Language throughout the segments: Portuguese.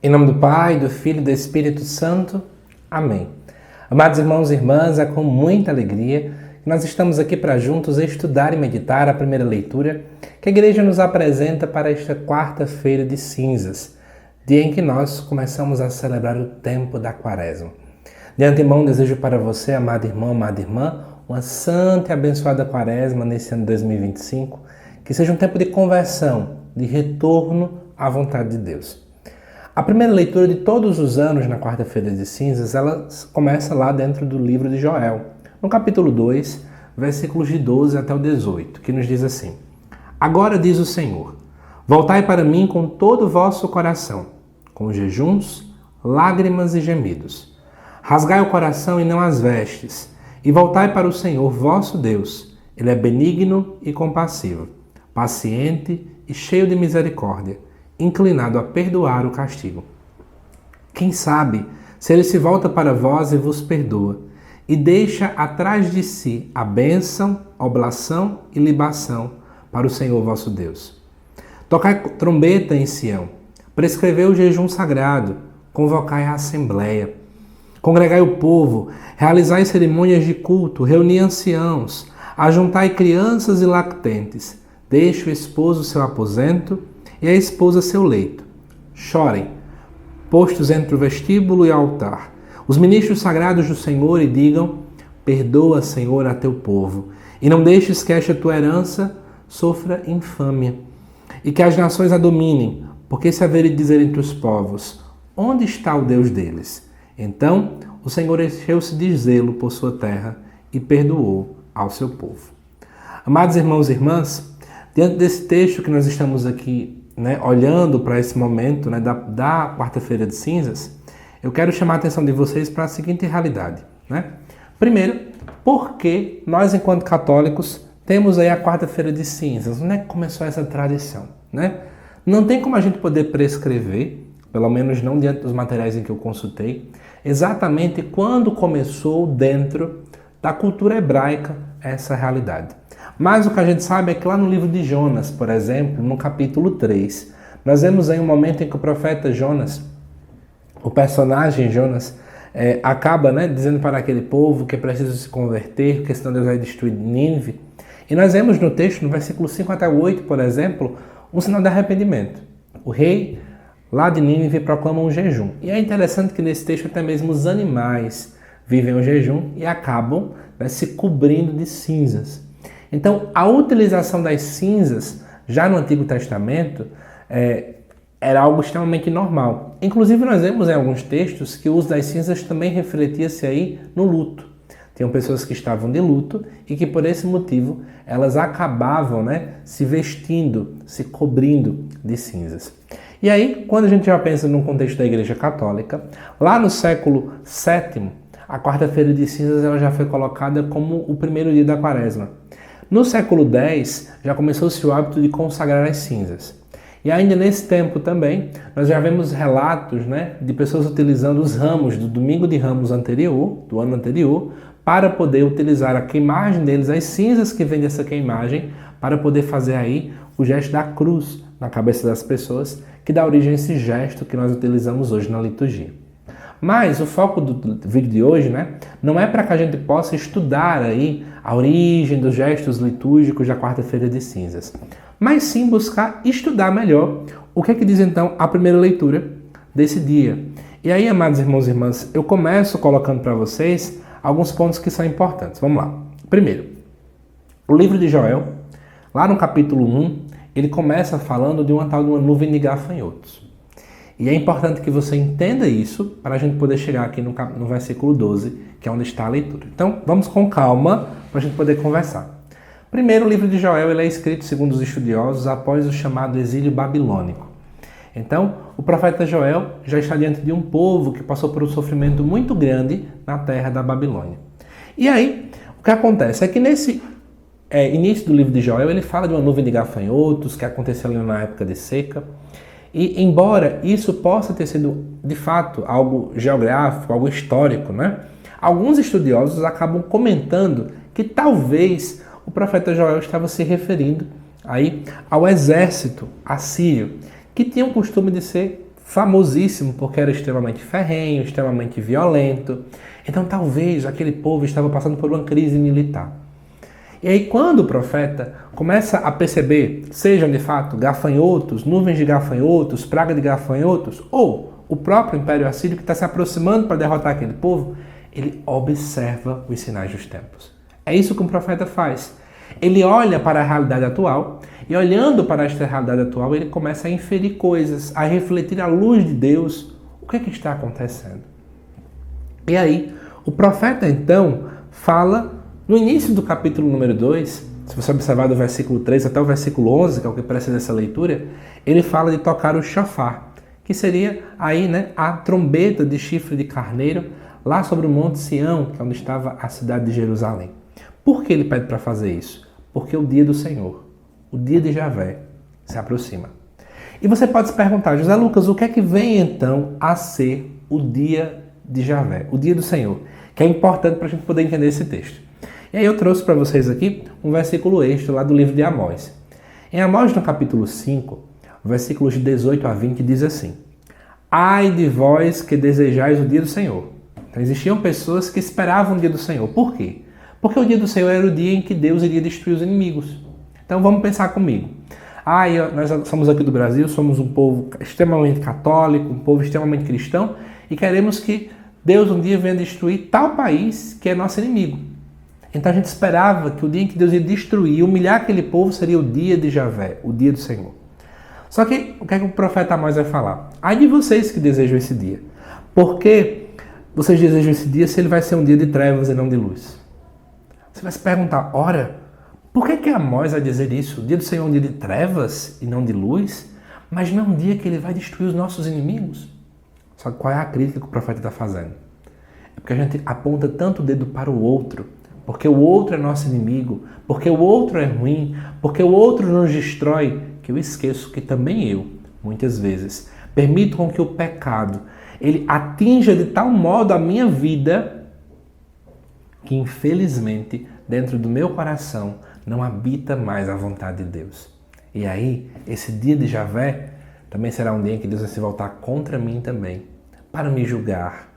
Em nome do Pai, do Filho e do Espírito Santo. Amém. Amados irmãos e irmãs, é com muita alegria que nós estamos aqui para juntos estudar e meditar a primeira leitura que a Igreja nos apresenta para esta quarta-feira de cinzas, dia em que nós começamos a celebrar o tempo da Quaresma. De antemão, desejo para você, amado irmão, amada irmã, uma santa e abençoada Quaresma nesse ano 2025, que seja um tempo de conversão, de retorno à vontade de Deus. A primeira leitura de todos os anos na quarta-feira de cinzas, ela começa lá dentro do livro de Joel, no capítulo 2, versículos de 12 até o 18, que nos diz assim: Agora diz o Senhor, voltai para mim com todo o vosso coração, com jejuns, lágrimas e gemidos. Rasgai o coração e não as vestes, e voltai para o Senhor vosso Deus. Ele é benigno e compassivo, paciente e cheio de misericórdia, inclinado a perdoar o castigo. Quem sabe se ele se volta para vós e vos perdoa, e deixa atrás de si a bênção, oblação e libação para o Senhor vosso Deus. Tocai trombeta em Sião, prescrevei o jejum sagrado, convocai a assembleia, congregai o povo, realizai cerimônias de culto, reuni anciãos, ajuntai crianças e lactentes, deixe o esposo seu aposento e a esposa seu leito. Chorem, postos entre o vestíbulo e o altar, os ministros sagrados do Senhor, e digam: perdoa, Senhor, a teu povo, e não deixes que esta tua herança sofra infâmia, e que as nações a dominem, porque se haver de dizer entre os povos: onde está o Deus deles? Então o Senhor encheu-se de zelo por sua terra e perdoou ao seu povo. Amados irmãos e irmãs, diante desse texto que nós estamos aqui olhando para esse momento da quarta-feira de cinzas, eu quero chamar a atenção de vocês para a seguinte realidade. Primeiro, por que nós, enquanto católicos, temos aí a quarta-feira de cinzas? Onde é que começou essa tradição? Não tem como a gente poder prescrever, pelo menos não diante dos materiais em que eu consultei, exatamente quando começou dentro da cultura hebraica essa realidade. Mas o que a gente sabe é que lá no livro de Jonas, por exemplo, no capítulo 3, nós vemos aí um momento em que o profeta Jonas, o personagem Jonas, acaba dizendo para aquele povo que é preciso se converter, porque senão Deus vai destruir Nínive. E nós vemos no texto, no versículo 5 até o 8, por exemplo, um sinal de arrependimento. O rei lá de Nínive proclama um jejum. E é interessante que nesse texto até mesmo os animais vivem o jejum e acabam se cobrindo de cinzas. Então, a utilização das cinzas, já no Antigo Testamento, era algo extremamente normal. Inclusive, nós vemos em alguns textos que o uso das cinzas também refletia-se aí no luto. Tinham pessoas que estavam de luto e que, por esse motivo, elas acabavam se vestindo, se cobrindo de cinzas. E aí, quando a gente já pensa no contexto da Igreja Católica, lá no século VII, a quarta-feira de cinzas ela já foi colocada como o primeiro dia da Quaresma. No século X, já começou-se o hábito de consagrar as cinzas. E ainda nesse tempo também, nós já vemos relatos de pessoas utilizando os ramos do domingo de Ramos anterior, do ano anterior, para poder utilizar a queimagem deles, as cinzas que vêm dessa queimagem, para poder fazer aí o gesto da cruz na cabeça das pessoas, que dá origem a esse gesto que nós utilizamos hoje na liturgia. Mas o foco do vídeo de hoje não é para que a gente possa estudar aí a origem dos gestos litúrgicos da quarta-feira de cinzas, mas sim buscar estudar melhor o que diz então a primeira leitura desse dia. E aí, amados irmãos e irmãs, eu começo colocando para vocês alguns pontos que são importantes. Vamos lá. Primeiro, o livro de Joel, lá no capítulo 1, ele começa falando de uma tal de uma nuvem de gafanhotos. E é importante que você entenda isso para a gente poder chegar aqui no versículo 12, que é onde está a leitura. Então, vamos com calma para a gente poder conversar. Primeiro, o livro de Joel ele é escrito, segundo os estudiosos, após o chamado exílio babilônico. Então, o profeta Joel já está diante de um povo que passou por um sofrimento muito grande na terra da Babilônia. E aí, o que acontece é que nesse início do livro de Joel, ele fala de uma nuvem de gafanhotos que aconteceu ali na época de seca. E embora isso possa ter sido, de fato, algo geográfico, algo histórico, alguns estudiosos acabam comentando que talvez o profeta Joel estava se referindo aí ao exército assírio, que tinha o costume de ser famosíssimo porque era extremamente ferrenho, extremamente violento. Então talvez aquele povo estava passando por uma crise militar. E aí quando o profeta começa a perceber, sejam de fato gafanhotos, nuvens de gafanhotos, praga de gafanhotos, ou o próprio Império Assírio que está se aproximando para derrotar aquele povo, ele observa os sinais dos tempos. É isso que um profeta faz. Ele olha para a realidade atual e olhando para esta realidade atual, ele começa a inferir coisas, a refletir à luz de Deus o que está acontecendo. E aí, o profeta então fala no início do capítulo número 2, se você observar do versículo 3 até o versículo 11, que é o que precede essa leitura, ele fala de tocar o shofar, que seria aí, a trombeta de chifre de carneiro lá sobre o Monte Sião, que é onde estava a cidade de Jerusalém. Por que ele pede para fazer isso? Porque o dia do Senhor, o dia de Javé, se aproxima. E você pode se perguntar, José Lucas, o que é que vem então a ser o dia de Javé, o dia do Senhor? Que é importante para a gente poder entender esse texto. E aí eu trouxe para vocês aqui um versículo extra lá do livro de Amós. Em Amós, no capítulo 5, versículos de 18 a 20, diz assim: Ai de vós que desejais o dia do Senhor. Então existiam pessoas que esperavam o dia do Senhor. Por quê? Porque o dia do Senhor era o dia em que Deus iria destruir os inimigos. Então vamos pensar comigo. Nós somos aqui do Brasil, somos um povo extremamente católico, um povo extremamente cristão, e queremos que Deus um dia venha destruir tal país que é nosso inimigo. Então a gente esperava que o dia em que Deus ia destruir e humilhar aquele povo seria o dia de Javé, o dia do Senhor. Só que o que é que o profeta Amós vai falar? Ai de vocês que desejam esse dia. Por que vocês desejam esse dia se ele vai ser um dia de trevas e não de luz? Você vai se perguntar, ora, por que Amós vai dizer isso? O dia do Senhor é um dia de trevas e não de luz? Mas não é um dia que ele vai destruir os nossos inimigos? Só que qual é a crítica que o profeta está fazendo? É porque a gente aponta tanto o dedo para o outro, porque o outro é nosso inimigo, porque o outro é ruim, porque o outro nos destrói, que eu esqueço que também eu, muitas vezes, permito com que o pecado ele atinja de tal modo a minha vida que infelizmente dentro do meu coração não habita mais a vontade de Deus. E aí, esse dia de Javé também será um dia em que Deus vai se voltar contra mim também, para me julgar,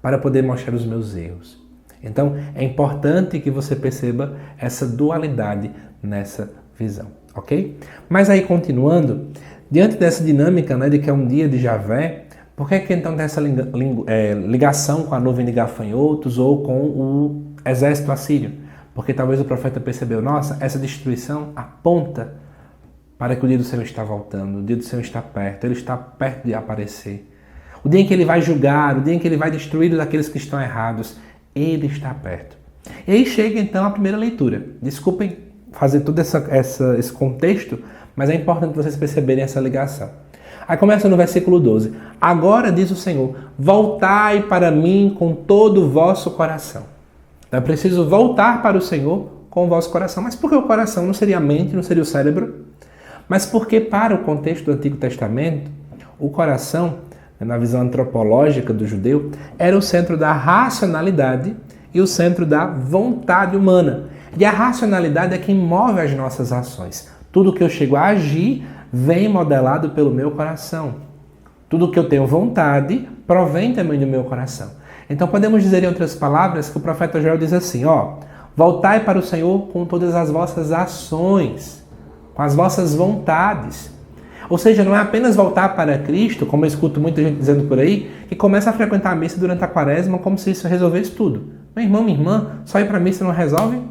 para poder mostrar os meus erros. Então, é importante que você perceba essa dualidade nessa visão, ok? Mas aí, continuando, diante dessa dinâmica, de que é um dia de Javé, por que então tem essa ligação com a nuvem de gafanhotos ou com o exército assírio? Porque talvez o profeta percebeu, nossa, essa destruição aponta para que o dia do Senhor está voltando, o dia do Senhor está perto, ele está perto de aparecer. O dia em que ele vai julgar, o dia em que ele vai destruir aqueles que estão errados, ele está perto. E aí chega então a primeira leitura. Desculpem fazer todo esse contexto, mas é importante vocês perceberem essa ligação. Aí começa no versículo 12. Agora diz o Senhor, voltai para mim com todo o vosso coração. Então é preciso voltar para o Senhor com o vosso coração. Mas por que o coração? Não seria a mente, não seria o cérebro? Mas porque para o contexto do Antigo Testamento, o coração, na visão antropológica do judeu, era o centro da racionalidade e o centro da vontade humana. E a racionalidade é quem move as nossas ações. Tudo que eu chego a agir vem modelado pelo meu coração. Tudo que eu tenho vontade provém também do meu coração. Então podemos dizer em outras palavras que o profeta Joel diz assim, voltai para o Senhor com todas as vossas ações, com as vossas vontades. Ou seja, não é apenas voltar para Cristo, como eu escuto muita gente dizendo por aí, que começa a frequentar a missa durante a quaresma como se isso resolvesse tudo. Meu irmão, minha irmã, só ir para a missa não resolve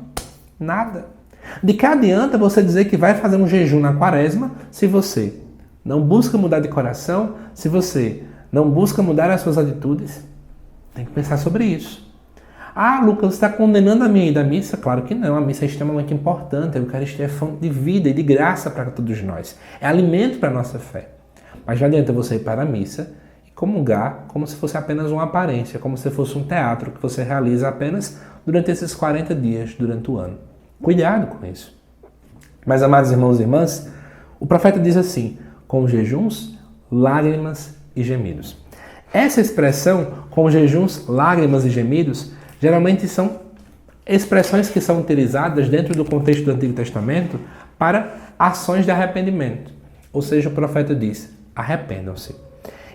nada. De que adianta você dizer que vai fazer um jejum na quaresma se você não busca mudar de coração, se você não busca mudar as suas atitudes? Tem que pensar sobre isso. Lucas, você está condenando a minha ida à missa? Claro que não, a missa é extremamente importante, a Eucaristia é fonte de vida e de graça para todos nós. É alimento para a nossa fé. Mas não adianta você ir para a missa e comungar como se fosse apenas uma aparência, como se fosse um teatro que você realiza apenas durante esses 40 dias durante o ano. Cuidado com isso. Mas, amados irmãos e irmãs, o profeta diz assim, com jejuns, lágrimas e gemidos. Essa expressão, com jejuns, lágrimas e gemidos, geralmente são expressões que são utilizadas dentro do contexto do Antigo Testamento para ações de arrependimento. Ou seja, o profeta diz, arrependam-se.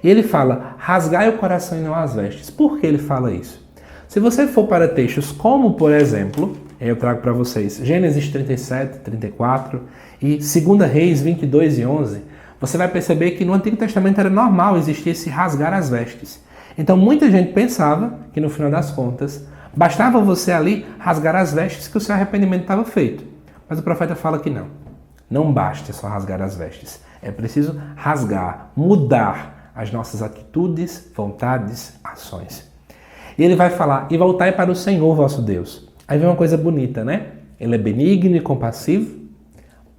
E ele fala, rasgai o coração e não as vestes. Por que ele fala isso? Se você for para textos como, por exemplo, eu trago para vocês Gênesis 37, 34 e 2 Reis 22 e 11, você vai perceber que no Antigo Testamento era normal existir esse rasgar as vestes. Então muita gente pensava que no final das contas, bastava você ali rasgar as vestes que o seu arrependimento estava feito. Mas o profeta fala que não. Não basta só rasgar as vestes. É preciso rasgar, mudar as nossas atitudes, vontades, ações. E ele vai falar, e voltai para o Senhor vosso Deus. Aí vem uma coisa bonita, né? Ele é benigno e compassivo,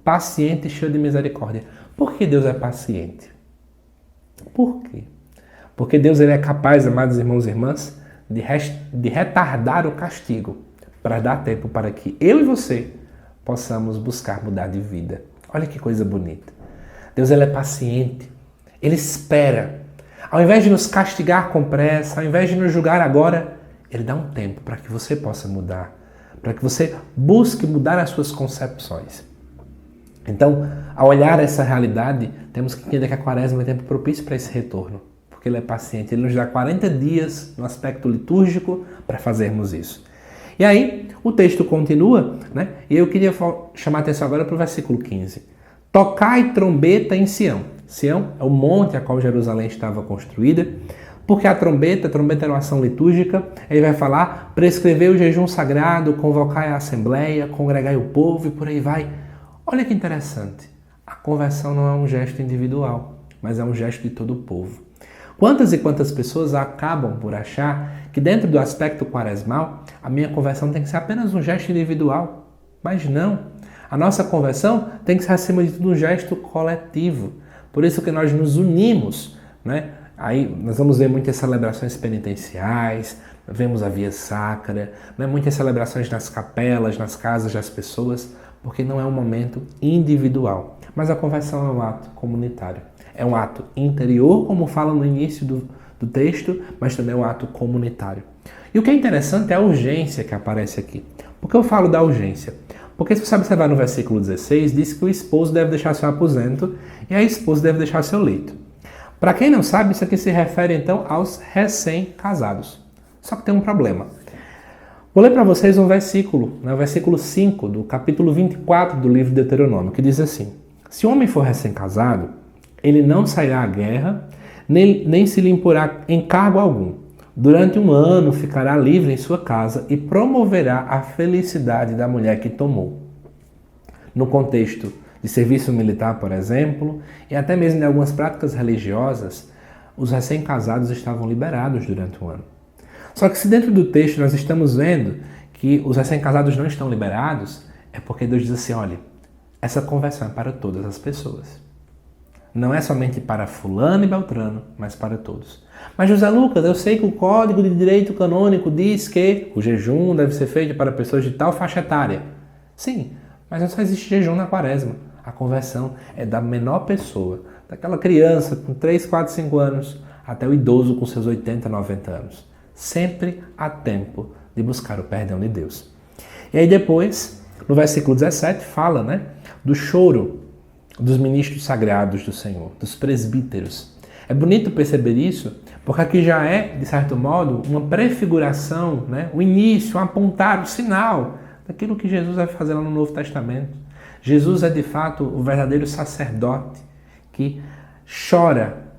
paciente e cheio de misericórdia. Por que Deus é paciente? Por quê? Porque Deus ele é capaz, amados irmãos e irmãs, de retardar o castigo para dar tempo para que eu e você possamos buscar mudar de vida. Olha que coisa bonita. Deus ele é paciente, ele espera. Ao invés de nos castigar com pressa, ao invés de nos julgar agora, ele dá um tempo para que você possa mudar, para que você busque mudar as suas concepções. Então, ao olhar essa realidade, temos que entender que a quaresma é tempo propício para esse retorno, porque ele é paciente, ele nos dá 40 dias no aspecto litúrgico para fazermos isso. E aí, o texto continua, né? E eu queria chamar a atenção agora para o versículo 15. Tocai trombeta em Sião. Sião é o monte a qual Jerusalém estava construída, porque a trombeta era uma ação litúrgica, ele vai falar, prescrevei o jejum sagrado, convocai a assembleia, congregai o povo e por aí vai. Olha que interessante, a conversão não é um gesto individual, mas é um gesto de todo o povo. Quantas e quantas pessoas acabam por achar que dentro do aspecto quaresmal, a minha conversão tem que ser apenas um gesto individual, mas não. A nossa conversão tem que ser acima de tudo um gesto coletivo. Por isso que nós nos unimos, né? Aí nós vamos ver muitas celebrações penitenciais, vemos a via sacra, né? Muitas celebrações nas capelas, nas casas das pessoas, porque não é um momento individual. Mas a conversão é um ato comunitário. É um ato interior, como fala no início do texto, mas também é um ato comunitário. E o que é interessante é a urgência que aparece aqui. Por que eu falo da urgência? Porque se você observar no versículo 16, diz que o esposo deve deixar seu aposento e a esposa deve deixar seu leito. Para quem não sabe, isso aqui se refere então aos recém-casados. Só que tem um problema. Vou ler para vocês um versículo, o versículo 5 do capítulo 24 do livro de Deuteronômio, que diz assim: se o homem for recém-casado, ele não sairá à guerra, nem se lhe imporá encargo algum. Durante 1 ano ficará livre em sua casa e promoverá a felicidade da mulher que tomou. No contexto de serviço militar, por exemplo, e até mesmo em algumas práticas religiosas, os recém-casados estavam liberados durante 1 ano. Só que se dentro do texto nós estamos vendo que os recém-casados não estão liberados, é porque Deus diz assim, olha, essa conversão é para todas as pessoas. Não é somente para fulano e beltrano, mas para todos. Mas José Lucas, eu sei que o Código de Direito Canônico diz que o jejum deve ser feito para pessoas de tal faixa etária. Sim, mas não só existe jejum na quaresma. A conversão é da menor pessoa, daquela criança com 3, 4, 5 anos, até o idoso com seus 80, 90 anos. Sempre há tempo de buscar o perdão de Deus. E aí depois, no versículo 17, fala, do choro dos ministros sagrados do Senhor, dos presbíteros. É bonito perceber isso, porque aqui já é, de certo modo, uma prefiguração, o início, um apontar, o sinal daquilo que Jesus vai fazer lá no Novo Testamento. Jesus é, de fato, o verdadeiro sacerdote que chora,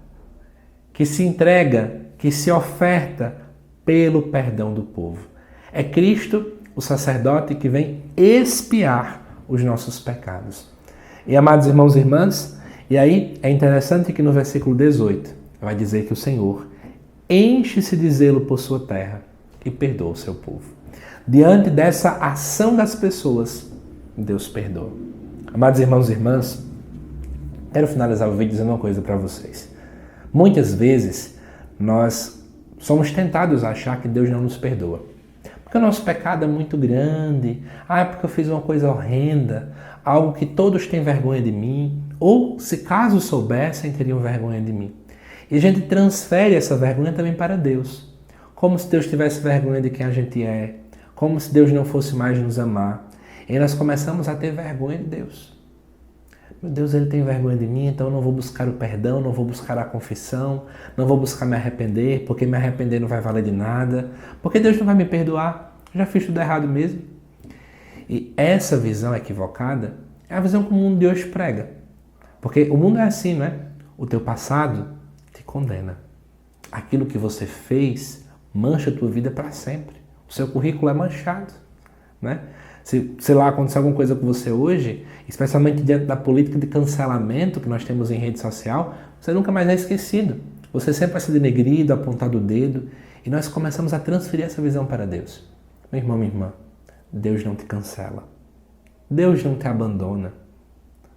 que se entrega, que se oferta pelo perdão do povo. É Cristo, o sacerdote, que vem expiar os nossos pecados. E, amados irmãos e irmãs, e aí é interessante que no versículo 18 vai dizer que o Senhor enche-se de zelo por sua terra e perdoa o seu povo. Diante dessa ação das pessoas, Deus perdoa. Amados irmãos e irmãs, quero finalizar o vídeo dizendo uma coisa para vocês. Muitas vezes nós somos tentados a achar que Deus não nos perdoa. Porque o nosso pecado é muito grande. É porque eu fiz uma coisa horrenda. Algo que todos têm vergonha de mim. Ou, se caso soubessem, teriam vergonha de mim. E a gente transfere essa vergonha também para Deus. Como se Deus tivesse vergonha de quem a gente é. Como se Deus não fosse mais nos amar. E nós começamos a ter vergonha de Deus. Meu Deus, ele tem vergonha de mim, então eu não vou buscar o perdão, não vou buscar a confissão, não vou buscar me arrepender, porque me arrepender não vai valer de nada, porque Deus não vai me perdoar, já fiz tudo errado mesmo. E essa visão equivocada é a visão que o mundo de hoje prega. Porque o mundo é assim, não é? O teu passado te condena. Aquilo que você fez mancha a tua vida para sempre. O seu currículo é manchado, né? Se, sei lá, acontecer alguma coisa com você hoje, especialmente diante da política de cancelamento que nós temos em rede social, você nunca mais é esquecido. Você sempre vai ser denegrido, apontado o dedo, e nós começamos a transferir essa visão para Deus. Meu irmão, minha irmã, Deus não te cancela. Deus não te abandona,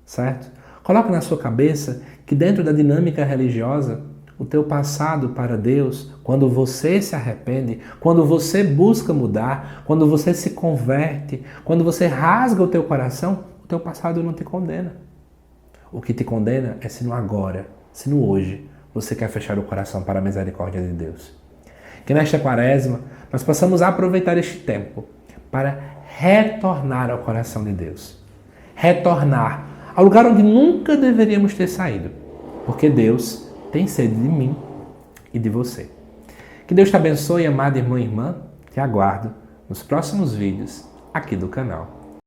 certo? Coloque na sua cabeça que dentro da dinâmica religiosa, o teu passado para Deus, quando você se arrepende, quando você busca mudar, quando você se converte, quando você rasga o teu coração, o teu passado não te condena. O que te condena é se no agora, se no hoje, você quer fechar o coração para a misericórdia de Deus. Que nesta quaresma nós possamos aproveitar este tempo para retornar ao coração de Deus. Retornar ao lugar onde nunca deveríamos ter saído. Porque Deus tem sede de mim e de você. Que Deus te abençoe, amado irmão e irmã. Te aguardo nos próximos vídeos aqui do canal.